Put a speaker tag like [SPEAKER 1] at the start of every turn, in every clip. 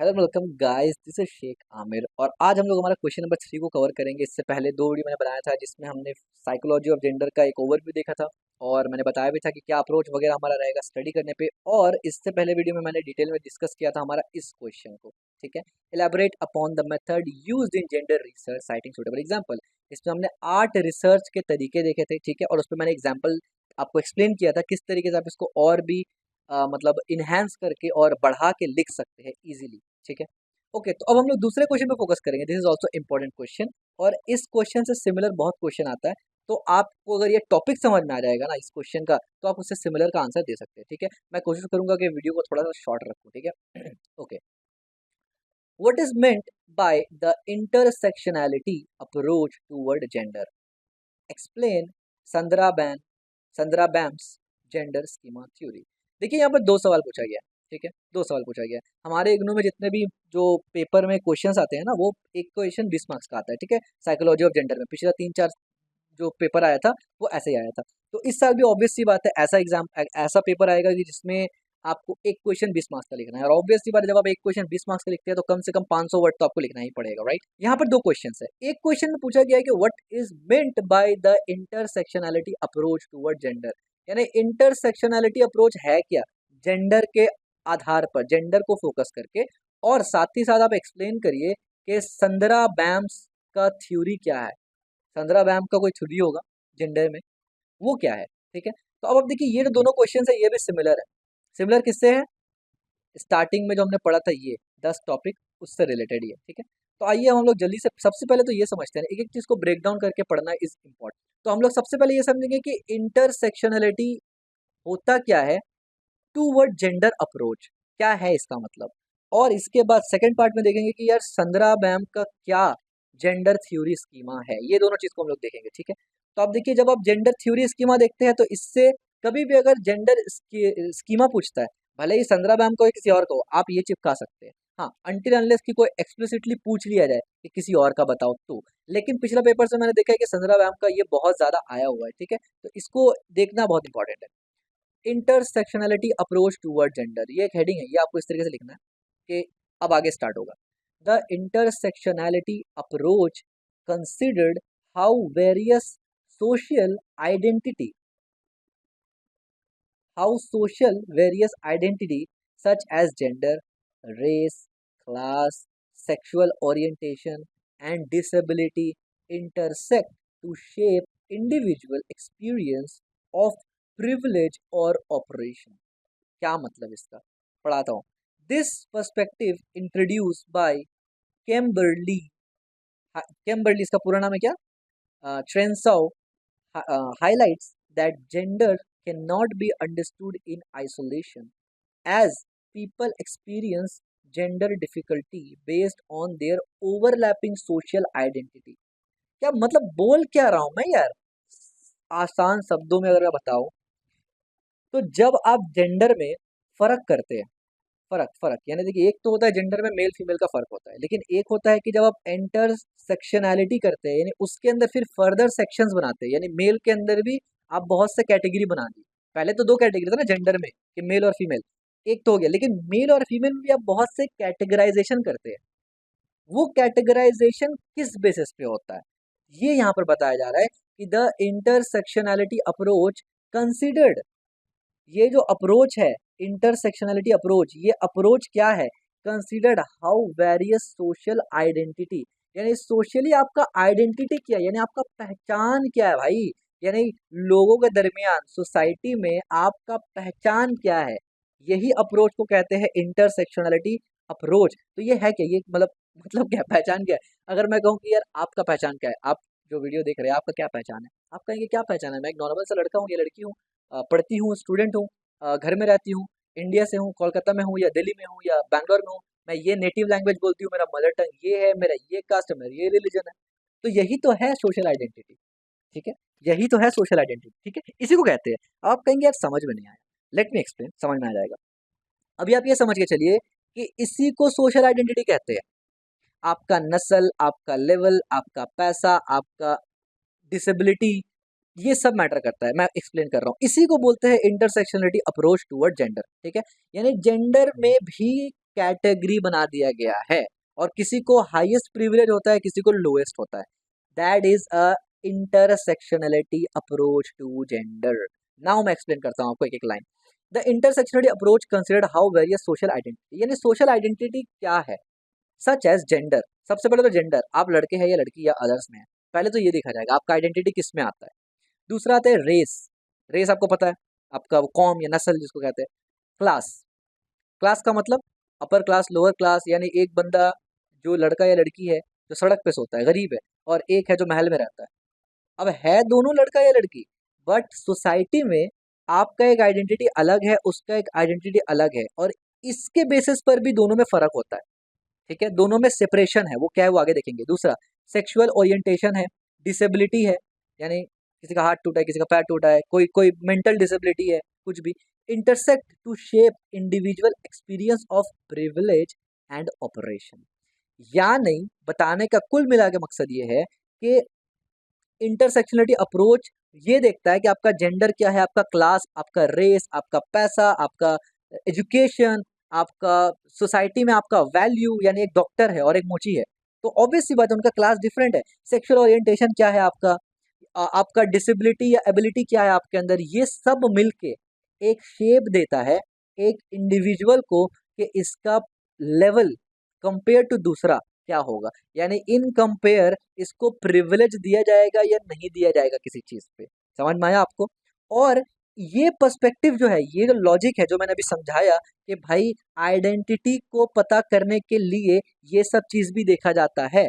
[SPEAKER 1] Hello welcome guys, this is Shaikh Aamir और आज हम लोग हमारा क्वेश्चन नंबर 3 को कवर करेंगे। इससे पहले दो वीडियो मैंने बनाया था जिसमें हमने साइकोलॉजी ऑफ जेंडर का एक ओवरव्यू देखा था और मैंने बताया भी था कि क्या अप्रोच वगैरह हमारा रहेगा स्टडी करने पे। और इससे पहले वीडियो में मैंने डिटेल में डिस्कस किया था हमारा इस क्वेश्चन को। ठीक है, elaborate upon the method used in gender research citing suitable example. इसमें हमने 8 रिसर्च के तरीके देखे थे। ठीक है, और उस पर मैंने एग्जाम्पल आपको एक्सप्लेन किया था किस तरीके से आप इसको और भी मतलब इन्हेंस करके और बढ़ा के लिख सकते हैं इजीली। ठीक है, ओके, तो अब हम लोग दूसरे क्वेश्चन पे फोकस करेंगे। This is also important question और इस क्वेश्चन से सिमिलर बहुत क्वेश्चन आता है। तो आपको अगर ये टॉपिक समझ में आ जाएगा ना इस क्वेश्चन का, तो आप उससे सिमिलर का आंसर दे सकते हैं। ठीक है, मैं कोशिश करूंगा कि वीडियो को थोड़ा सा शॉर्ट रखूं। ठीक है, okay, what is meant by the intersectionality approach toward gender? Explain Sandra Bem Sandra Bem's gender schema theory. देखिए यहाँ पर दो सवाल पूछा गया है। ठीक है, दो सवाल पूछा गया है। हमारे इग्नू में जितने भी जो पेपर में क्वेश्चंस आते हैं ना, वो एक क्वेश्चन 20 मार्क्स का आता है। ठीक है, साइकोलॉजी ऑफ जेंडर में पिछला 3-4 जो पेपर आया था वो ऐसे ही आया था। तो इस साल भी ऑब्वियस सी बात है ऐसा एग्जाम ऐसा पेपर आएगा कि जिसमें आपको एक क्वेश्चन 20 मार्क्स का लिखना है। और ऑब्वियस सी बात है, जब आप एक क्वेश्चन 20 मार्क्स का लिखते हैं तो कम से कम 500 वर्ड तो आपको लिखना ही पड़ेगा, राइट। यहाँ पर दो क्वेश्चन है। एक क्वेश्चन में पूछा गया है कि what is meant by the intersectionality approach toward gender, यानी इंटरसेक्शनैलिटी अप्रोच है क्या जेंडर के आधार पर, जेंडर को फोकस करके। और साथ ही साथ आप एक्सप्लेन करिए कि संदरा बैम्स का थ्योरी क्या है। संदरा बैम का कोई थ्योरी होगा जेंडर में, वो क्या है। ठीक है, तो अब आप देखिए ये जो दोनों क्वेश्चन है ये भी सिमिलर है। सिमिलर किससे है? स्टार्टिंग में जो हमने पढ़ा था ये 10 टॉपिक, उससे रिलेटेड ही है। ठीक है, तो आइए हम लोग जल्दी से सबसे पहले तो ये समझते हैं, एक एक चीज को ब्रेक डाउन करके पढ़ना इज इम्पोर्टेंट। तो हम लोग सबसे पहले ये समझेंगे कि इंटरसेक्शनलिटी होता क्या है, टू वर्ड जेंडर अप्रोच क्या है इसका मतलब। और इसके बाद सेकंड पार्ट में देखेंगे कि यार संदरा मैम का क्या जेंडर थ्योरी स्कीमा है। ये दोनों चीज को हम लोग देखेंगे। ठीक है, तो आप देखिए जब आप जेंडर थ्योरी स्कीमा देखते हैं तो इससे कभी भी अगर जेंडर स्कीमा पूछता है, भले ही संदरा मैम को या किसी और को, आप ये चिपका सकते हैं। हाँ, अनटिल अनलेस की कोई एक्सप्लिसिटली पूछ लिया जाए कि किसी और का बताओ तो। लेकिन पिछला पेपर से मैंने देखा है कि संदरा मैम का ये बहुत ज्यादा आया हुआ है। ठीक है, तो इसको देखना बहुत इंपॉर्टेंट है। इंटरसेक्शनैलिटी अप्रोच टूवर्ड जेंडर, ये एक हेडिंग है, ये आपको इस तरीके से लिखना है कि अब आगे स्टार्ट होगा। The intersectionality approach considered how various social identity how social various identity such as gender, race, class, sexual orientation, and disability intersect to shape individual experience of privilege or oppression. क्या मतलब इसका, पढ़ाता हूँ। This perspective introduce by Kimberly. Kimberly इसका पूरा नाम है क्या? ट्रेंसाउ highlights that gender cannot be understood in isolation as people experience gender difficulty based on their overlapping social identity। क्या मतलब बोल क्या रहा हूं मैं यार, आसान शब्दों में अगर मैं बताऊं तो जब आप जेंडर में फर्क करते हैं, फर्क फर्क यानी देखिए, एक तो होता है जेंडर में मेल फीमेल का फर्क होता है, लेकिन एक होता है कि जब आप एंटर सेक्शनैलिटी करते हैं यानी उसके अंदर फिर फर्दर सेक्शंस बनाते हैं, यानी मेल के अंदर भी आप बहुत से कैटेगरी बना दी। पहले तो दो कैटेगरी था ना जेंडर में कि मेल और फीमेल, एक तो हो गया, लेकिन मेल और फीमेल में भी आप बहुत से कैटेगराइजेशन करते हैं। वो कैटेगराइजेशन किस बेसिस पे होता है, ये यहाँ पर बताया जा रहा है कि द इंटरसेक्शनैलिटी अप्रोच कंसिडर्ड, ये जो अप्रोच है इंटरसेक्शनलिटी अप्रोच, ये अप्रोच क्या है? Considered how various social identity, यानी सोशली आपका आइडेंटिटी क्या है, यानी आपका पहचान क्या है भाई, यानी लोगों के दरमियान सोसाइटी में आपका पहचान क्या है, यही अप्रोच को कहते हैं इंटरसेक्शनलिटी अप्रोच। तो ये है क्या, ये मतलब क्या पहचान क्या है? अगर मैं कहूँ कि यार आपका पहचान क्या है, आप जो वीडियो देख रहे हैं आपका क्या पहचान है, आप कहेंगे क्या पहचान है, मैं एक नॉर्मल सा लड़का हूँ या लड़की हूँ, पढ़ती हूँ, स्टूडेंट हूँ, घर में रहती हूँ, इंडिया से हूँ, कोलकाता में हूँ या दिल्ली में हूँ या बैंगलोर में हूँ, मैं ये नेटिव लैंग्वेज बोलती हूँ, मेरा मदर टंग ये है, मेरा ये कास्ट है, मेरा ये रिलीजन है। तो यही तो है सोशल आइडेंटिटी। ठीक है, यही तो है सोशल आइडेंटिटी। ठीक है, इसी को कहते हैं। आप कहेंगे यार समझ में नहीं आया, लेट मी एक्सप्लेन, समझ में आ जाएगा। अभी आप ये समझ के चलिए कि इसी को सोशल आइडेंटिटी कहते हैं। आपका नस्ल, आपका लेवल, आपका पैसा, आपका डिसेबिलिटी, ये सब मैटर करता है, मैं एक्सप्लेन कर रहा हूँ। इसी को बोलते हैं इंटरसेक्शनलिटी अप्रोच टुवर्ड जेंडर, ठीक है। यानी जेंडर में भी कैटेगरी बना दिया गया है, और किसी को हाईएस्ट प्रिविलेज होता है, किसी को लोएस्ट होता है। That is a intersectionality approach to gender. Now मैं एक्सप्लेन करता हूँ आपको एक एक line. The intersectionality approach considered how various social identity, यानी सोशल आइडेंटिटी क्या है, सच एज जेंडर। सबसे पहले तो जेंडर, आप लड़के हैं या लड़की या अदर्स में है, पहले तो ये देखा जाएगा आपका आइडेंटिटी किस में आता है। दूसरा आता है रेस, रेस आपको पता है, आपका वो कॉम या नस्ल जिसको कहते हैं। क्लास, क्लास का मतलब अपर क्लास लोअर क्लास, यानी एक बंदा जो लड़का या लड़की है जो सड़क पे सोता है, गरीब है, और एक है जो महल में रहता है। अब है दोनों लड़का या लड़की, बट सोसाइटी में आपका एक आइडेंटिटी अलग है, उसका एक आइडेंटिटी अलग है, और इसके बेसिस पर भी दोनों में फर्क होता है, ठीक है। दोनों में सेपरेशन है, वो क्या है वो आगे देखेंगे। दूसरा सेक्सुअल ओरिएंटेशन है, डिसेबिलिटी है, यानी किसी का हाथ टूटा है, किसी का पैर टूटा है, कोई कोई मेंटल डिसेबिलिटी है, कुछ भी। Intersect to shape individual experience of privilege and oppression. यानी बताने का कुल मिला के मकसद ये है कि इंटरसेक्शनलिटी अप्रोच ये देखता है कि आपका जेंडर क्या है, आपका क्लास, आपका रेस, आपका पैसा, आपका एजुकेशन, आपका सोसाइटी में आपका वैल्यू, यानी एक डॉक्टर है और एक मोची है, तो ऑब्वियस सी बात है उनका क्लास डिफरेंट है। सेक्सुअल ओरिएंटेशन क्या है आपका, आपका डिसेबिलिटी या एबिलिटी क्या है आपके अंदर, ये सब मिलके एक शेप देता है एक इंडिविजुअल को कि इसका लेवल कंपेयर टू दूसरा क्या होगा, यानी इन कंपेयर इसको प्रिविलेज दिया जाएगा या नहीं दिया जाएगा किसी चीज पे। समझ में आया आपको? और ये पर्सपेक्टिव जो है, ये जो लॉजिक है जो मैंने अभी समझाया कि भाई आइडेंटिटी को पता करने के लिए ये सब चीज भी देखा जाता है,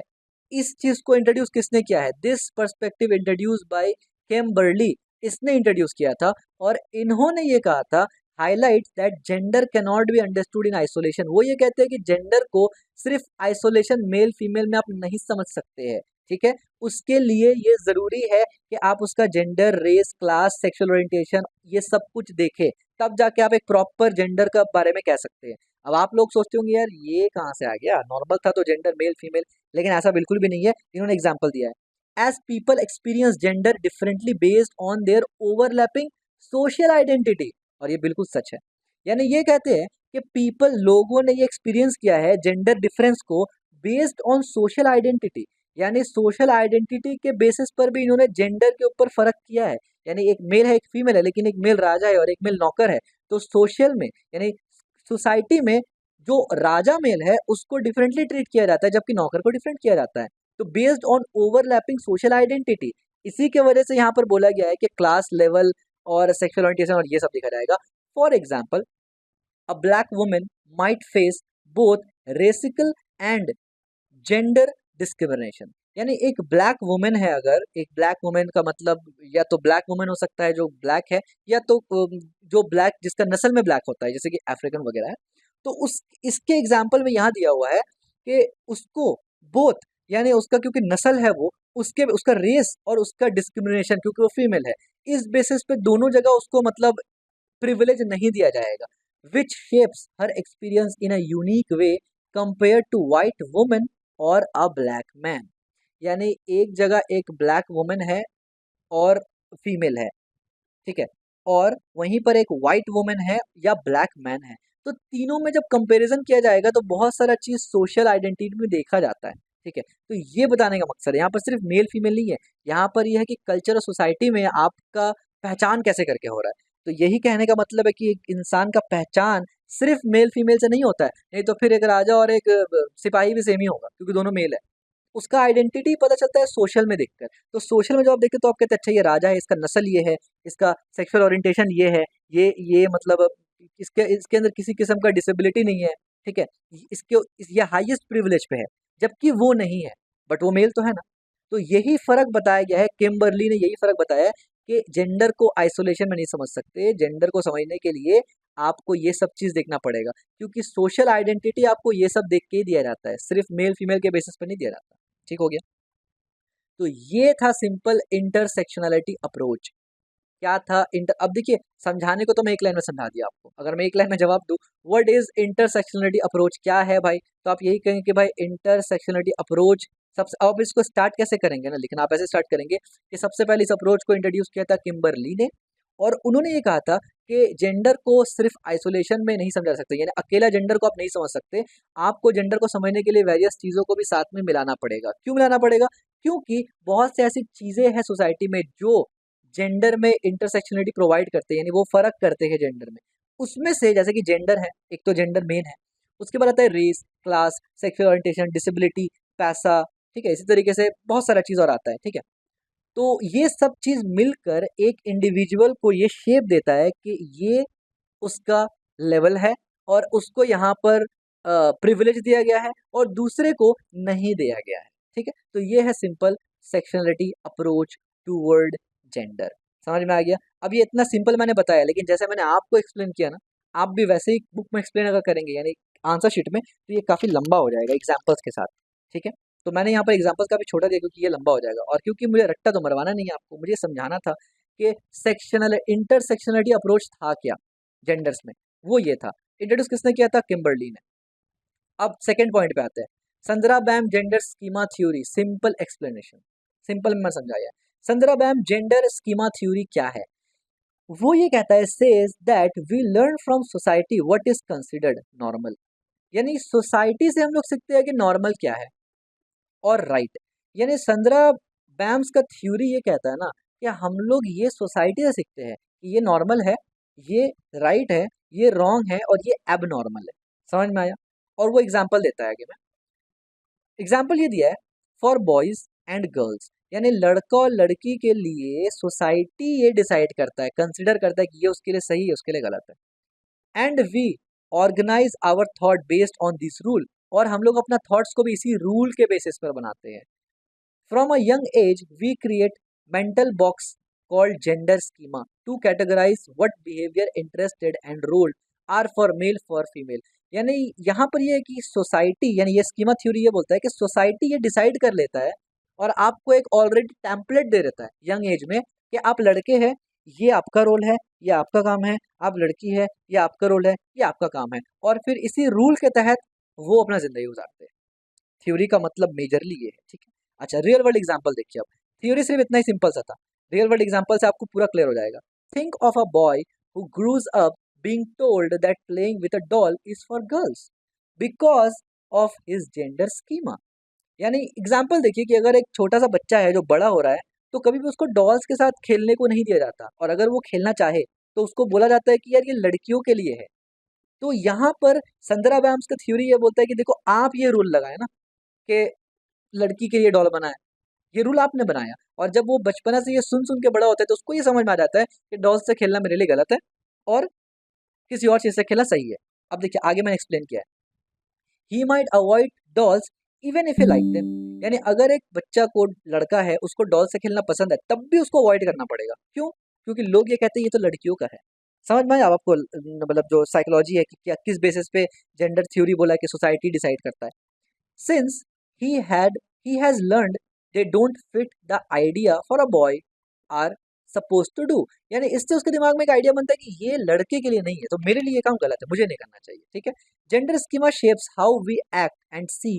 [SPEAKER 1] इस चीज को इंट्रोड्यूस किसने किया है? दिस पर्सपेक्टिव इंट्रोड्यूस बाय कैम्बर्ली, इसने इंट्रोड्यूस किया था, और इन्होंने ये कहा था highlight that gender can not be understood in isolation. वो ये कहते हैं कि जेंडर को सिर्फ आइसोलेशन मेल फीमेल में आप नहीं समझ सकते हैं, ठीक है। उसके लिए ये जरूरी है कि आप उसका gender, race, class, sexual orientation, ये सब कुछ देखें, तब जाके आप एक प्रॉपर जेंडर का बारे में कह सकते हैं। अब आप लोग सोचते होंगे यार ये कहाँ से आ गया, नॉर्मल था तो जेंडर मेल फीमेल, लेकिन ऐसा बिल्कुल भी नहीं है। इन्होंने एग्जाम्पल दिया है, as people experience gender differently based on their overlapping social identity. और ये बिल्कुल सच है, यानी ये कहते हैं कि पीपल, लोगों ने ये एक्सपीरियंस किया है जेंडर डिफरेंस को बेस्ड ऑन सोशल आइडेंटिटी, यानी सोशल आइडेंटिटी के बेसिस पर भी इन्होंने जेंडर के ऊपर फर्क किया है। यानी एक मेल है एक फीमेल है, लेकिन एक मेल राजा है और एक मेल नौकर है, तो सोशल में यानी सोसाइटी में जो राजा मेल है उसको डिफरेंटली ट्रीट किया जाता है, जबकि नौकर को डिफरेंट किया जाता है। तो based on overlapping social identity, इसी के वजह से यहाँ पर बोला गया है कि क्लास लेवल और सेक्सुअल ओरिएंटेशन और ये सब देखा जाएगा। For example, a black woman might face both racial and gender discrimination, यानी एक ब्लैक वुमेन है, अगर एक ब्लैक वुमेन का मतलब या तो ब्लैक वुमेन हो सकता है जो ब्लैक है, या तो जो ब्लैक जिसका नस्ल में ब्लैक होता है जैसे कि अफ्रीकन वगैरह है, तो उस इसके एग्जाम्पल में यहाँ दिया हुआ है कि उसको बोथ, यानी उसका क्योंकि नस्ल है वो, उसके उसका रेस और उसका डिस्क्रिमिनेशन क्योंकि वो फीमेल है, इस बेसिस पे दोनों जगह उसको मतलब प्रिविलेज नहीं दिया जाएगा, which shapes her experience in a unique way compare to white women और अ ब्लैक मैन। यानी एक जगह एक ब्लैक वुमेन है और फीमेल है, ठीक है, और वहीं पर एक वाइट वुमेन है या ब्लैक मैन है, तो तीनों में जब कंपैरिजन किया जाएगा तो बहुत सारा चीज सोशल आइडेंटिटी में देखा जाता है, ठीक है। तो ये बताने का मकसद है, यहाँ पर सिर्फ मेल फीमेल नहीं है, यहाँ पर यह है कि कल्चर और सोसाइटी में आपका पहचान कैसे करके हो रहा है। तो यही कहने का मतलब है कि एक इंसान का पहचान सिर्फ मेल फीमेल से नहीं होता है, नहीं तो फिर एक राजा और एक सिपाही भी सेम ही होगा क्योंकि दोनों मेल है। उसका आइडेंटिटी पता चलता है सोशल में देखकर। तो सोशल में जब आप देखते तो आप कहते हैं अच्छा ये राजा है, इसका नस्ल ये है, इसका सेक्सुअल ओरिएंटेशन ये है, ये मतलब इसके इसके अंदर किसी किस्म का डिसेबिलिटी नहीं है, ठीक है, ये हाईएस्ट प्रिविलेज पे है, जबकि वो नहीं है, बट वो मेल तो है ना। तो यही फर्क बताया गया है, किम्बर्ली ने यही फर्क बताया है कि जेंडर को आइसोलेशन में नहीं समझ सकते, जेंडर को समझने के लिए आपको ये सब चीज देखना पड़ेगा, क्योंकि सोशल आइडेंटिटी आपको ये सब देख के ही दिया जाता है, सिर्फ मेल फीमेल के बेसिस पर नहीं दिया जाता। ठीक हो गया? तो ये था सिंपल इंटरसेक्शनलिटी अप्रोच। क्या था इंटर, अब देखिए समझाने को तो मैं एक लाइन में समझा दिया आपको, अगर मैं एक लाइन में जवाब दूं व्हाट इज इंटरसेक्शनलिटी अप्रोच क्या है भाई, तो आप यही कहेंगे कि भाई इंटरसेक्शनलिटी अप्रोच सबसे अब इसको स्टार्ट कैसे करेंगे ना, लेकिन आप ऐसे स्टार्ट करेंगे कि सबसे पहले इस अप्रोच को इंट्रोड्यूस किया था किम्बरली ने, और उन्होंने ये कहा था कि जेंडर को सिर्फ आइसोलेशन में नहीं समझा सकते, यानी अकेला जेंडर को आप नहीं समझ सकते, आपको जेंडर को समझने के लिए वेरियस चीज़ों को भी साथ में मिलाना पड़ेगा। क्यों मिलाना पड़ेगा? क्योंकि बहुत से ऐसी चीज़ें हैं सोसाइटी में जो जेंडर में इंटरसेक्शनलिटी प्रोवाइड करते हैं, यानी वो फ़र्क करते हैं जेंडर में। उसमें से जैसे कि जेंडर है, एक तो जेंडर मेन है, उसके बाद आता है race, class, sexual orientation, disability, पैसा, ठीक है? इसी तरीके से बहुत सारा चीज़ और आता है, ठीक है? तो ये सब चीज़ मिलकर एक इंडिविजुअल को ये शेप देता है कि ये उसका लेवल है और उसको यहाँ पर प्रिविलेज दिया गया है और दूसरे को नहीं दिया गया है, ठीक है? तो ये है सिंपल सेक्शनलिटी अप्रोच टूवर्ड जेंडर। समझ में आ गया? अब ये इतना सिंपल मैंने बताया, लेकिन जैसे मैंने आपको एक्सप्लेन किया ना, आप भी वैसे ही बुक में एक्सप्लेन अगर करेंगे यानी आंसर शीट में, तो ये काफ़ी लंबा हो जाएगा एग्जाम्पल्स के साथ, ठीक है? तो मैंने यहाँ पर एग्जाम्पल्स काफ़ी छोटा दिया क्योंकि ये लंबा हो जाएगा, और क्योंकि मुझे रट्टा तो मरवाना नहीं है आपको, मुझे समझाना था कि सेक्शनल इंटरसेक्शनलिटी अप्रोच था क्या जेंडर्स में, वो ये था। इंट्रोड्यूस किसने किया था? किम्बरली ने। अब सेकंड पॉइंट पे आते हैं। Sandra Bem gender schema theory, simple explanation, simple में समझाया। संदराबैम जेंडर स्कीमा थ्योरी क्या है? वो ये कहता है, says that we learn from society what is considered normal, यानी सोसाइटी से हम लोग सीखते हैं कि नॉर्मल क्या है और राइट। यानी संदरा बैम्स का थ्योरी ये कहता है ना कि हम लोग ये सोसाइटी से सीखते हैं कि ये नॉर्मल है, ये राइट है, ये रॉन्ग है और ये एबनॉर्मल है। समझ में आया? और वो एग्जाम्पल देता है आगे में। एग्जाम्पल ये दिया है, फॉर बॉयज एंड गर्ल्स, यानी लड़का और लड़की के लिए सोसाइटी ये डिसाइड करता है, कंसिडर करता है कि ये उसके लिए सही है, उसके लिए गलत है। And we organise our thought based on this rule, और हम लोग अपना थॉट्स को भी इसी रूल के बेसिस पर बनाते हैं। From a young age we create mental box called gender schema to categorise what behaviour interested and role are for male for female. यानी यहाँ पर ये है कि सोसाइटी, यानी ये स्कीमा थ्योरी ये बोलता है कि सोसाइटी ये डिसाइड कर लेता है और आपको एक ऑलरेडी टेम्पलेट दे देता है यंग एज में कि आप लड़के हैं, ये आपका रोल है, ये आपका काम है, आप लड़की है, ये आपका रोल है, ये आपका काम है, और फिर इसी रूल के तहत वो अपना जिंदगी गुजारते हैं। थ्योरी का मतलब मेजरली ये है, ठीक है? अच्छा, रियल वर्ल्ड एग्जांपल देखिए। अब थ्योरी सिर्फ इतना ही सिंपल सा था, रियल वर्ल्ड एग्जांपल से आपको पूरा क्लियर हो जाएगा। Think of a boy who grows up being told that playing with a doll is for girls because of his gender schema। यानी एग्जाम्पल देखिए कि अगर एक छोटा सा बच्चा है जो बड़ा हो रहा है, तो कभी भी उसको डॉल्स के साथ खेलने को नहीं दिया जाता, और अगर वो खेलना चाहे तो उसको बोला जाता है कि यार ये लड़कियों के लिए है। तो यहाँ पर संदरा बैम्स का थ्योरी ये बोलता है कि देखो, आप ये रूल लगाए ना कि लड़की के लिए डॉल बना है, ये रूल आपने बनाया, और जब वो बचपना से ये सुन सुन के बड़ा होता है तो उसको ये समझ में आ जाता है कि डॉल्स से खेलना मेरे लिए गलत है और किसी और चीज़ से खेलना सही है। अब देखिए आगे मैंने एक्सप्लेन किया है, he might avoid dolls even if you like them, यानी अगर एक बच्चा को, लड़का है, उसको डॉल से खेलना पसंद है, तब भी उसको अवॉइड करना पड़ेगा। क्यों? क्योंकि लोग ये कहते हैं ये तो लड़कियों का है। समझ में आया आपको? मतलब जो साइकोलॉजी है कि क्या किस बेसिस पे जेंडर थ्योरी बोला है कि सोसाइटी डिसाइड करता है। Since he had he has learned they don't fit the idea for a boy are supposed to do, यानी इससे उसके दिमाग में एक आइडिया बनता है कि ये लड़के के लिए नहीं है, तो मेरे लिए ये काम गलत है, मुझे नहीं करना चाहिए, ठीक है? Gender schema shapes how we act and see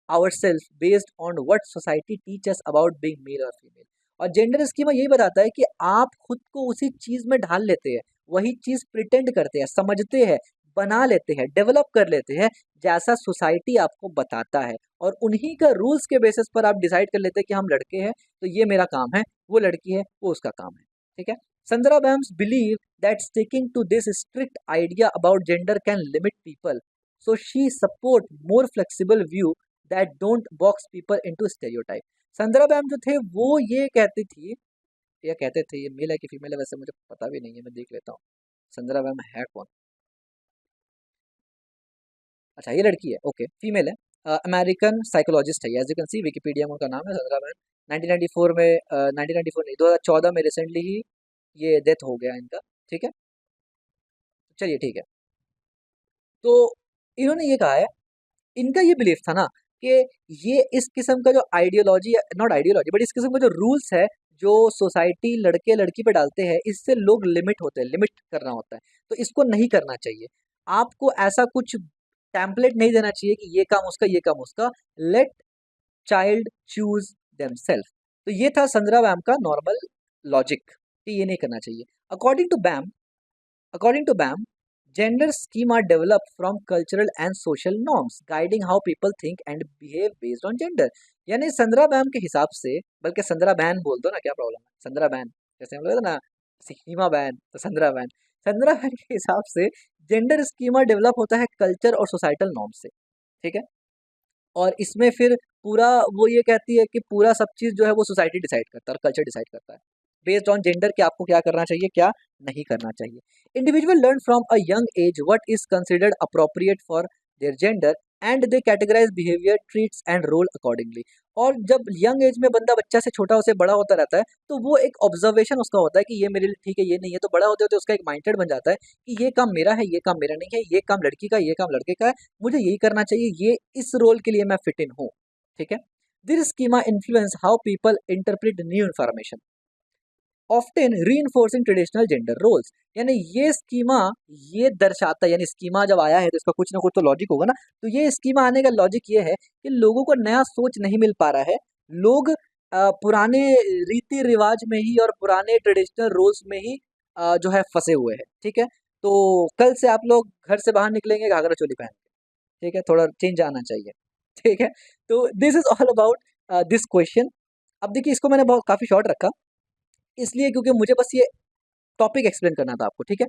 [SPEAKER 1] ourselves based on what society teaches about being male और फीमेल। और जेंडर स्कीमा यही बताता है कि आप खुद को उसी चीज में ढाल लेते हैं, वही चीज प्रिटेंड करते हैं, समझते हैं, बना लेते हैं, डेवलप कर लेते हैं जैसा सोसाइटी आपको बताता है, और उन्हीं का रूल्स के बेसिस पर आप डिसाइड कर लेते हैं कि हम लड़के हैं तो ये मेरा काम है, वो लड़की है वो उसका काम है, ठीक है? Sandra Bem's believe that sticking to this strict idea about gender can limit people, so she support more flexible view that don't box people into stereotype. Sandra Bem जो थे वो ये कहती थी, या कहते थे, ये मेल है कि फीमेल है वैसे मुझे पता भी नहीं है, मैं देख लेता हूँ संदरा बैम है कौन। अच्छा, ये लड़की है, ओके, फीमेल है, अमेरिकन साइकोलॉजिस्ट है, as you can see Wikipedia में उनका नाम है संदरा मैन। 1994 में 1994 नहीं, 2014 में रिसेंटली ही ये डेथ हो गया इनका, ठीक है? चलिए ठीक है। तो इन्होंने ये कहा है, इनका ये बिलीफ था ना कि ये इस किस्म का जो आइडियोलॉजी, नॉट आइडियोलॉजी बट इस किस्म का जो रूल्स है जो सोसाइटी लड़के लड़की पे डालते हैं, इससे लोग लिमिट होते हैं, लिमिट करना होता है, तो इसको नहीं करना चाहिए। आपको ऐसा कुछ टेम्पलेट नहीं देना चाहिए कि ये काम उसका, ये काम उसका। Let child choose themselves. तो ये था संदरा मैम का नॉर्मल लॉजिक कि ये नहीं करना चाहिए। According to Bem, gender scheme are develop from cultural and social norms guiding how people think and behave based on gender. यानी संदरा बैम के हिसाब से, बल्कि संदरा बैन बोल दो ना, क्या प्रॉब्लम है, संदरा बैन जैसे हम लोग ना, सीमा बैन तो संदरा बैन। संदरा बैन के हिसाब से जेंडर स्कीमा डेवलप होता है कल्चर और सोसाइटल नॉर्म से, ठीक है। और इसमें फिर पूरा वो ये कहती है कि पूरा सब चीज़ जो है वो सोसाइटी डिसाइड करता है और कल्चर डिसाइड करता है बेस्ड ऑन जेंडर कि आपको क्या करना चाहिए, क्या नहीं करना चाहिए। Individual learn from a young age what is considered appropriate for their gender and they categorise behaviour traits and role accordingly. और जब यंग एज में बंदा बच्चा से छोटा से बड़ा होता रहता है तो वो एक ऑब्जर्वेशन उसका होता है कि ये मेरे लिए ठीक है, ये नहीं है। तो बड़ा होते होते उसका एक माइंडसेट बन जाता है कि ये काम मेरा है, ये काम मेरा नहीं है, ये काम लड़की का, ये काम लड़के का है, मुझे यही करना चाहिए, ये इस रोल के लिए मैं फिट इन हूँ, ठीक है। This schema influence how people interpret new information often reinforcing traditional gender roles. यानी ये स्कीमा ये दर्शाता है, यानी स्कीमा जब आया है तो इसका कुछ ना कुछ तो लॉजिक होगा ना। तो ये स्कीमा आने का लॉजिक ये है कि लोगों को नया सोच नहीं मिल पा रहा है। लोग पुराने रीति रिवाज में ही और पुराने ट्रेडिशनल रोल्स में ही जो है फंसे हुए हैं, ठीक है। तो कल से आप लोग घर से बाहर निकलेंगे घाघरा चोली पहन के, ठीक है, थोड़ा चेंज आना चाहिए, ठीक है। तो this is all about this question. अब देखिए इसको मैंने बहुत काफ़ी शॉर्ट रखा इसलिए क्योंकि मुझे बस ये टॉपिक एक्सप्लेन करना था आपको, ठीक है।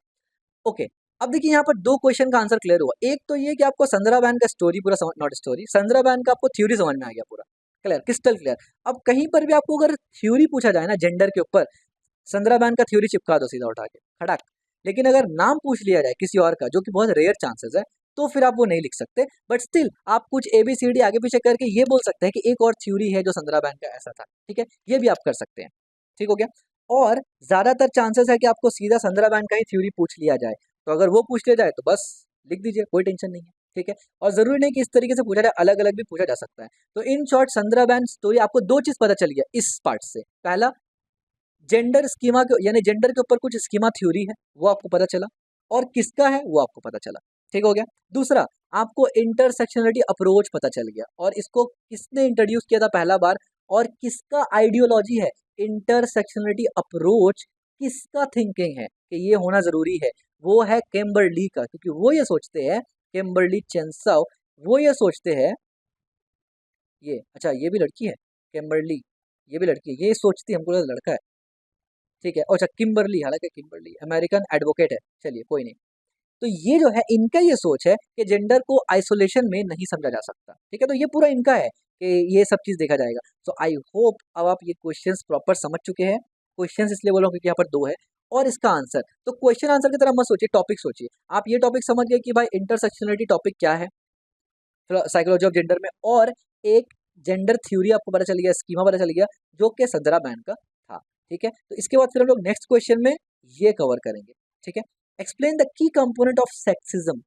[SPEAKER 1] ओके, अब देखिए यहाँ पर दो क्वेश्चन का आंसर क्लियर हुआ। एक तो ये कि आपको संदरा बैन का स्टोरी पूरा समझ, नॉट स्टोरी, संदरा बैन का आपको थ्योरी समझ में आ गया पूरा क्लियर, क्रिस्टल क्लियर। अब कहीं पर भी आपको अगर थ्योरी पूछा जाए ना जेंडर के ऊपर, संदरा बैन का थ्योरी चिपका दो सीधा उठा के खड़ाक। लेकिन अगर नाम पूछ लिया जाए किसी और का, जो कि बहुत रेयर चांसेस है, तो फिर आप वो नहीं लिख सकते। बट स्टिल आप कुछ ABCD आगे पीछे करके ये बोल सकते हैं कि एक और थ्योरी है जो संदरा बैन का ऐसा था, ठीक है, ये भी आप कर सकते हैं, ठीक हो गया। और ज्यादातर चांसेस है कि आपको सीधा संदरा बैन का ही थ्योरी पूछ लिया जाए। तो अगर वो पूछ लिया जाए तो बस लिख दीजिए, कोई टेंशन नहीं है, ठीक है। और जरूरी नहीं कि इस तरीके से पूछा जाए, अलग अलग भी पूछा जा सकता है। तो in short Sandra ban story आपको दो चीज पता चल गया इस पार्ट से। पहला, जेंडर स्कीमा के यानी जेंडर के ऊपर कुछ स्कीमा थ्योरी है वो आपको पता चला, और किसका है वो आपको पता चला, ठीक हो गया। दूसरा, आपको इंटरसेक्शनलिटी अप्रोच पता चल गया, और इसको किसने इंट्रोड्यूस किया था पहला बार, और किसका आइडियोलॉजी है। इंटरसेक्शनलिटी अप्रोच किसका थिंकिंग है कि ये होना जरूरी है, वो है कैम्बर्ली का, क्योंकि वो ये सोचते हैं, कैम्बर्ली चेंसाओ, वो ये सोचते हैं, ये अच्छा ये भी लड़की है कैम्बर्ली, ये भी लड़की है, ये सोचती है, हमको लगा लड़का है, ठीक है। अच्छा किम्बरली, हालांकि किम्बरली अमेरिकन एडवोकेट है, चलिए कोई नहीं। तो ये जो है इनका ये सोच है कि जेंडर को आइसोलेशन में नहीं समझा जा सकता, ठीक है। तो ये पूरा इनका है कि ये सब चीज़ देखा जाएगा। सो आई होप अब आप ये क्वेश्चंस प्रॉपर समझ चुके हैं। क्वेश्चंस इसलिए बोलो क्योंकि यहाँ पर दो है, और इसका आंसर तो क्वेश्चन आंसर की तरह मत सोचिए, टॉपिक सोचिए। आप ये टॉपिक समझ गए कि भाई इंटरसेक्शनलिटी टॉपिक क्या है साइकोलॉजी ऑफ जेंडर में, और एक जेंडर थ्योरी आपको पता चल गया, स्कीमा पता चल गया, जो कि संदरा बैन का था, ठीक है। तो इसके बाद फिर हम लोग नेक्स्ट क्वेश्चन में ये कवर करेंगे, ठीक है। Explain the key component of sexism,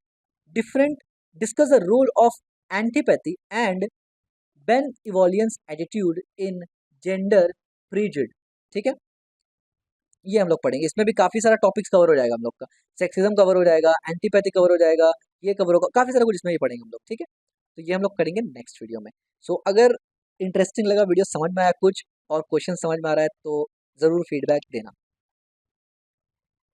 [SPEAKER 1] different, discuss the role of antipathy and benevolence attitude in gender prejudice, ठीक है। ये हम लोग पढ़ेंगे, इसमें भी काफी सारा टॉपिक्स कवर हो जाएगा हम लोग का, सेक्सिज्म कवर हो जाएगा, एंटीपैथी कवर हो जाएगा, ये कवर होगा, काफी सारा कुछ इसमें भी पढ़ेंगे हम लोग, ठीक है। तो ये हम लोग करेंगे नेक्स्ट वीडियो में। सो अगर इंटरेस्टिंग लगा, वीडियो समझ में आया कुछ और क्वेश्चन समझ में आ रहा है, तो ज़रूर फीडबैक देना।